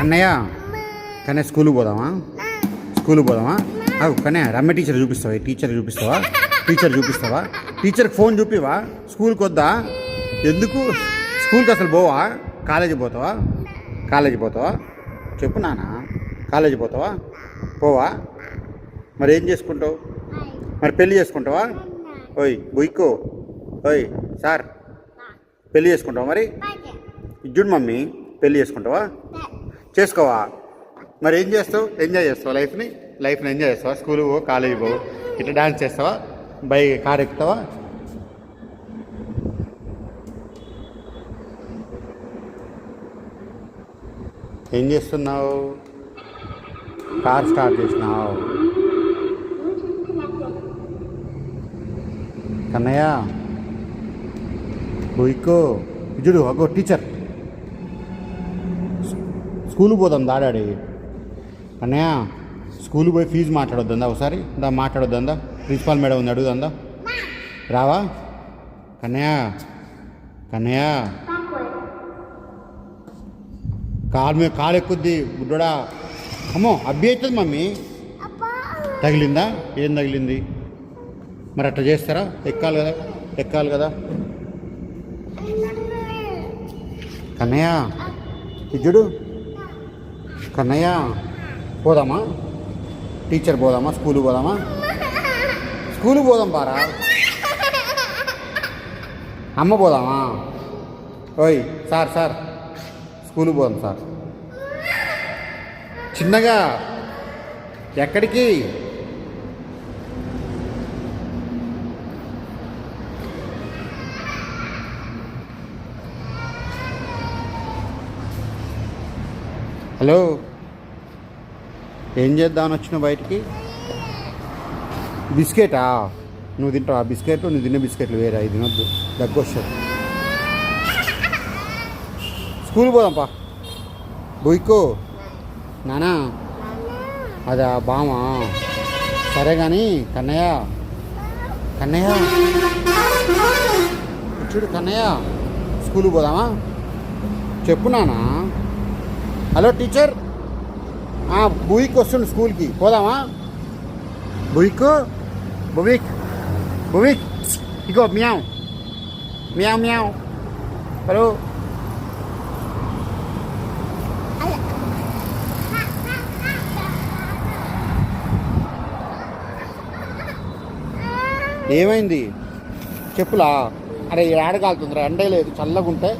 కన్నయ్య కన్నయ్య స్కూల్కి పోదామా? స్కూల్కి పోదామా? కన్నయ్య రమ్య టీచర్ చూపిస్తావా? టీచర్ చూపిస్తావా? టీచర్కి ఫోన్ చూపివా? స్కూల్కి వద్దా? ఎందుకు స్కూల్కి అసలు పోవా? కాలేజీ పోతావా? చెప్పు నాన్న, కాలేజీ పోతావా? పోవా? మరి ఏం చేసుకుంటావు? మరి పెళ్ళి చేసుకుంటావా? ఓయ్ బుయ్కో, ఓయ్ సార్, పెళ్ళి చేసుకుంటావా? మరి ఇజ్జుడు మమ్మీ, పెళ్ళి చేసుకుంటావా? చేసుకోవా? మరి ఏం చేస్తావు? ఎంజాయ్ చేస్తావా లైఫ్ని ఎంజాయ్ చేస్తావా? స్కూల్ పో, కాలేజీ పో, ఇట్లా డాన్స్ చేస్తావా? కార్ ఎక్కుతావా? ఏం చేస్తున్నావు? కార్ స్టార్ట్ చేసినావు. కన్నయ్య బుయ్కో, ఇజుడు అగో టీచర్. స్కూల్కి పోదాం దాడాడి. కన్నయ్య స్కూల్కి పోయి ఫీజు మాట్లాడొద్దా? ఒకసారి మాట్లాడొద్దా? ప్రిన్సిపాల్ మేడం ఉంది, అడుగుదా? రావా? కన్నయ్య కాలు ఎక్కుద్ది బుడ్డోడా. అమ్మో అబ్బి అవుతుంది మమ్మీ. తగిలిందా? ఏం తగిలింది? మరి అట్లా చేస్తారా? ఎక్కాలి కదా. కన్నయ్య ఇజ్జుడు, కన్నయ్య పోదామా? టీచర్ పోదామా? స్కూల్కి పోదాం బారా. అమ్మ పోదామా? ఓయ్ సార్ స్కూల్కి పోదాం సార్. చిన్నగా ఎక్కడికి? హలో, ఏం చేద్దామని వచ్చినావు బయటికి? బిస్కెటా? నువ్వు తింటావా బిస్కెట్లు? నువ్వు తినే బిస్కెట్లు వేరే, ఇది తినొద్దు, దగ్గు వస్తుంది. స్కూల్ పోదాంపా. బుయ్కో నానా, అదా బామా? సరే కానీ కన్నయ్య చూడు కన్నయ్య, స్కూల్కి పోదామా? చెప్పు నానా. హలో టీచర్, బుయ్కి వస్తుండు స్కూల్కి, పోదామా? బుయ్క్ ఇగో మ్యావ్. హలో, ఏమైంది చెప్పులా? అరే ఏడ కాలుతుందిరా, ఎండే లేదు, చల్లగా ఉంటే